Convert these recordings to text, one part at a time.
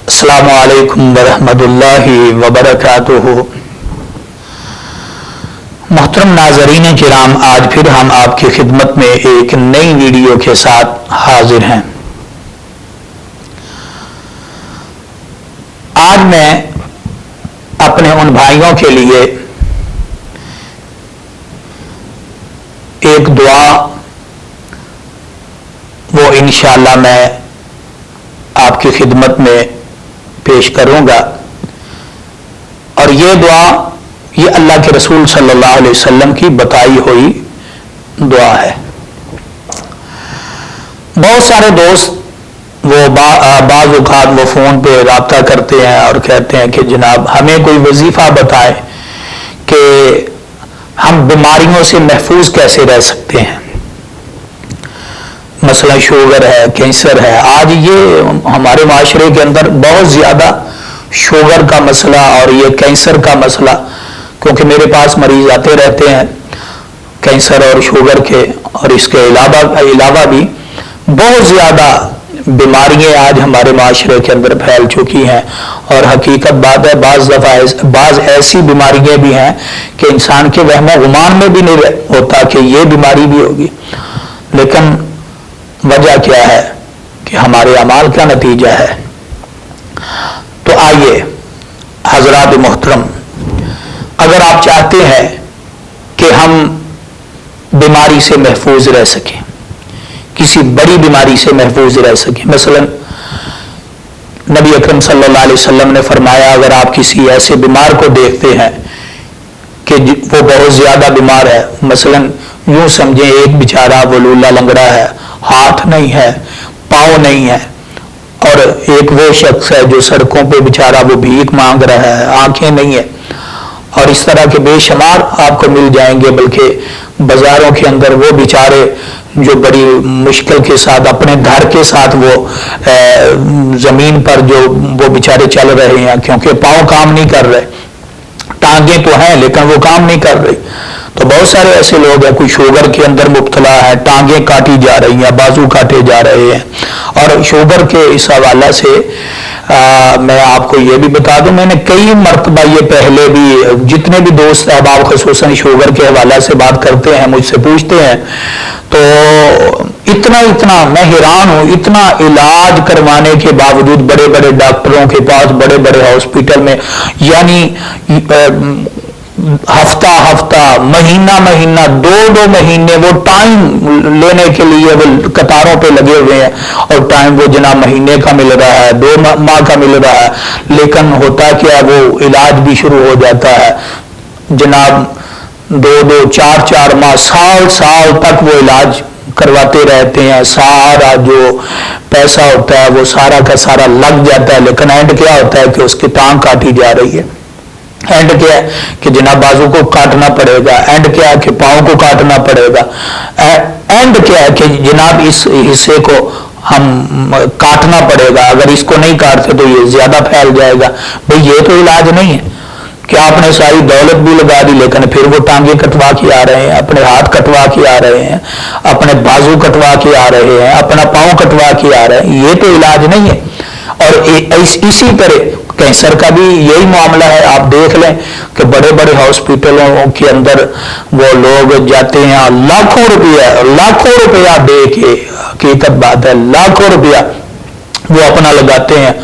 अस्सलामु अलैकुम वरहमतुल्लाहि वबरकातुहू। मोहतरम नाज़रीन किराम, आज फिर हम आपकी खिदमत में एक नई वीडियो के साथ हाजिर हैं। आज मैं अपने उन भाइयों के लिए एक दुआ वो इंशाअल्लाह मैं आपकी खिदमत में पेश करूंगा, और ये दुआ ये अल्लाह के रसूल सल्लल्लाहु अलैहि वसल्लम की बताई हुई दुआ है। बहुत सारे दोस्त वो बाज़ औक़ात वो फ़ोन पे रब्ता करते हैं और कहते हैं कि जनाब हमें कोई वजीफ़ा बताएं कि हम बीमारियों से महफूज कैसे रह सकते हैं। मसला शुगर है, कैंसर है। आज ये हमारे माशरे के अंदर बहुत ज़्यादा शुगर का मसला और ये कैंसर का मसला, क्योंकि मेरे पास मरीज आते रहते हैं कैंसर और शुगर के, और इसके अलावा भी बहुत ज़्यादा बीमारियां आज हमारे माशरे के अंदर फैल चुकी हैं। और हकीकत बात है, बाज़ ऐसी बीमारियां भी हैं कि इंसान के वहमो गुमान में भी नहीं होता कि ये बीमारी भी होगी। लेकिन वजह क्या है कि हमारे अमाल का नतीजा है। तो आइए हजरात मोहतरम, अगर आप चाहते हैं कि हम बीमारी से महफूज रह सकें, किसी बड़ी बीमारी से महफूज रह सकें, मसलन नबी अकरम सल्लल्लाहु अलैहि वसल्लम ने फरमाया, अगर आप किसी ऐसे बीमार को देखते हैं कि वो बहुत ज़्यादा बीमार है, मसलन यूं समझें एक बेचारा वो लूला लंगड़ा है, हाथ नहीं है, पाँव नहीं है, और एक वो शख्स है जो सड़कों पे बेचारा वो भीख मांग रहा है, आंखें नहीं है, और इस तरह के बेशुमार आपको मिल जाएंगे। बल्कि बाजारों के अंदर वो बेचारे जो बड़ी मुश्किल के साथ अपने घर के साथ वो ज़मीन पर जो वो बेचारे चल रहे हैं, क्योंकि पाँव काम नहीं कर रहे, टांगे तो हैं लेकिन वो काम नहीं कर रही। तो बहुत सारे ऐसे लोग हैं, कोई शुगर के अंदर मुब्तला है, टांगे काटी जा रही हैं, बाजू काटे जा रहे हैं। और शुगर के इस हवाला से मैं आपको ये भी बता दूं, मैंने कई मरतबा ये पहले भी, जितने भी दोस्त अहबाब खुसूसन शुगर के हवाला से बात करते हैं, मुझसे पूछते हैं, तो इतना मैं हैरान हूँ, इतना इलाज करवाने के बावजूद बड़े बड़े डॉक्टरों के पास, बड़े बड़े हॉस्पिटल में, यानी हफ्ता महीना 2 महीने वो टाइम लेने के लिए वो कतारों पे लगे हुए हैं, और टाइम वो जनाब महीने का मिल रहा है, 2 माह का मिल रहा है, लेकिन होता क्या, वो इलाज भी शुरू हो जाता है जनाब 2 4 माह, साल तक वो इलाज करवाते रहते हैं। सारा जो पैसा होता है वो सारा का सारा लग जाता है, लेकिन एंड क्या होता है कि उसकी टांग काटी जा रही है। एंड क्या है कि जनाब बाजू को काटना पड़ेगा, एंड क्या है कि पाँव को काटना पड़ेगा, एंड क्या है कि जनाब इस हिस्से को हम काटना पड़ेगा, अगर इसको नहीं काटते तो ये ज्यादा फैल जाएगा। भाई ये तो इलाज नहीं है कि आपने सारी दौलत भी लगा दी, लेकिन फिर वो टांगे कटवा के आ रहे हैं, अपने हाथ कटवा के आ रहे हैं, अपने बाजू कटवा के आ रहे हैं, अपना पाँव कटवा के आ रहे हैं। ये तो इलाज नहीं है। और इसी तरह कैंसर का भी यही मामला है। आप देख लें कि बड़े बड़े हॉस्पिटलों के अंदर वो लोग जाते हैं, लाखों रुपया दे के, हकीकत बात है लाखों रुपया वो अपना लगाते हैं,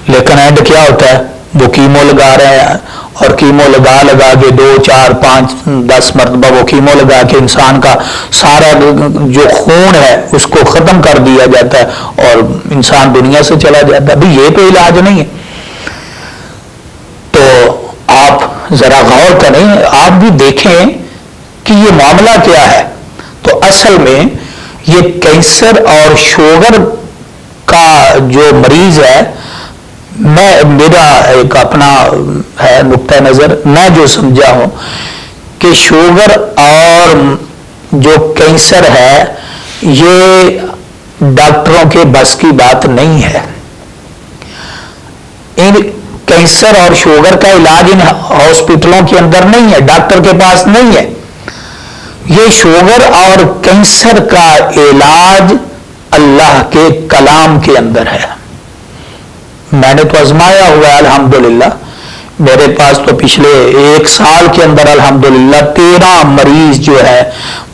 लेकिन एंड क्या होता है, वो कीमो लगा रहे हैं, और कीमो लगा के 2 4 5 10 मरतबा वो कीमो लगा के इंसान का सारा जो खून है उसको खत्म कर दिया जाता है और इंसान दुनिया से चला जाता है। अभी ये तो इलाज नहीं है। तो आप जरा गौर करें, आप भी देखें कि ये मामला क्या है। तो असल में ये कैंसर और शुगर का जो मरीज है, मेरा एक अपना है नुक्ता नजर, मैं जो समझा हूं कि शुगर और जो कैंसर है ये डॉक्टरों के बस की बात नहीं है। इन कैंसर और शुगर का इलाज इन हॉस्पिटलों के अंदर नहीं है, डॉक्टर के पास नहीं है। ये शुगर और कैंसर का इलाज अल्लाह के कलाम के अंदर है। میں نے تو آزمایا ہوا ہے الحمدللہ، میرے پاس تو پچھلے 1 سال کے اندر الحمدللہ 13 مریض جو ہے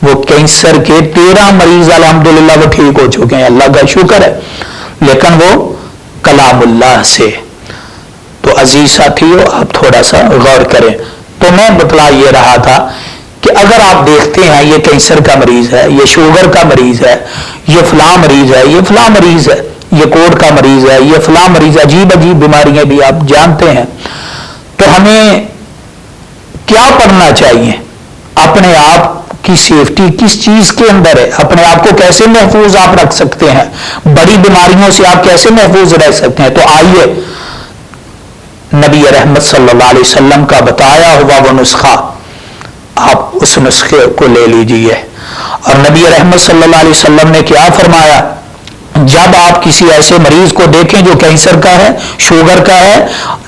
وہ کینسر کے 13 مریض الحمدللہ وہ ٹھیک ہو چکے ہیں، اللہ کا شکر ہے، لیکن وہ کلام اللہ سے۔ تو عزیز ساتھیو آپ تھوڑا سا غور کریں۔ تو میں بتلا یہ رہا تھا کہ اگر آپ دیکھتے ہیں یہ کینسر کا مریض ہے، یہ شوگر کا مریض ہے، یہ فلاں مریض ہے، یہ فلاں مریض ہے، یہ کوڑ کا مریض ہے، یہ فلاں مریض ہے، عجیب عجیب بیماریاں بھی آپ جانتے ہیں، تو ہمیں کیا پڑھنا چاہیے؟ اپنے آپ کی سیفٹی کس چیز کے اندر ہے؟ اپنے آپ کو کیسے محفوظ آپ رکھ سکتے ہیں؟ بڑی بیماریوں سے آپ کیسے محفوظ رہ سکتے ہیں؟ تو آئیے نبی رحمت صلی اللہ علیہ وسلم کا بتایا ہوا وہ نسخہ، آپ اس نسخے کو لے لیجئے۔ اور نبی رحمت صلی اللہ علیہ وسلم نے کیا فرمایا؟ جب آپ کسی ایسے مریض کو دیکھیں جو کینسر کا ہے، شوگر کا ہے،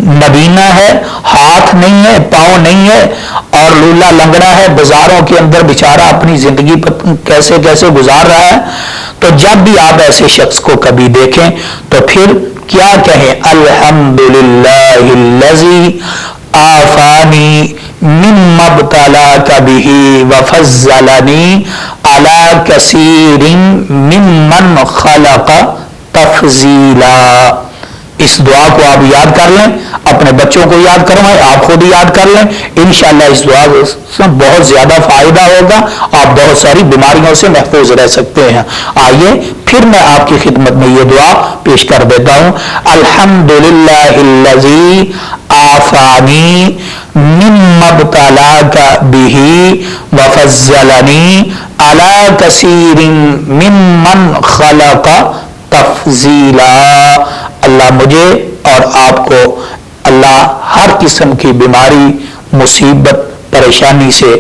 نبینا ہے، ہاتھ نہیں ہے، پاؤں نہیں ہے، اور لولا لنگڑا ہے، بازاروں کے اندر بیچارہ اپنی زندگی پر کیسے کیسے گزار رہا ہے، تو جب بھی آپ ایسے شخص کو کبھی دیکھیں تو پھر کیا کہیں؟ الحمدللہ الذی آفانی مما ابتلاک بہ وفضلنی علی کثیر ممن خلق تفضیلا۔ اس دعا کو آپ یاد کر لیں، اپنے بچوں کو یاد کروائیں، آپ خود یاد کر لیں، انشاءاللہ اس دعا سے بہت زیادہ فائدہ ہوگا، آپ بہت ساری بیماریوں سے محفوظ رہ سکتے ہیں۔ آئیے پھر میں آپ کی خدمت میں یہ دعا پیش کر دیتا ہوں۔ الحمدللہ الذی آفانی مما ابتلاک بہ وفضلنی علی کثیر ممن خلق تفضیلا۔ اللہ مجھے اور آپ کو اللہ ہر قسم کی بیماری، مصیبت، پریشانی سے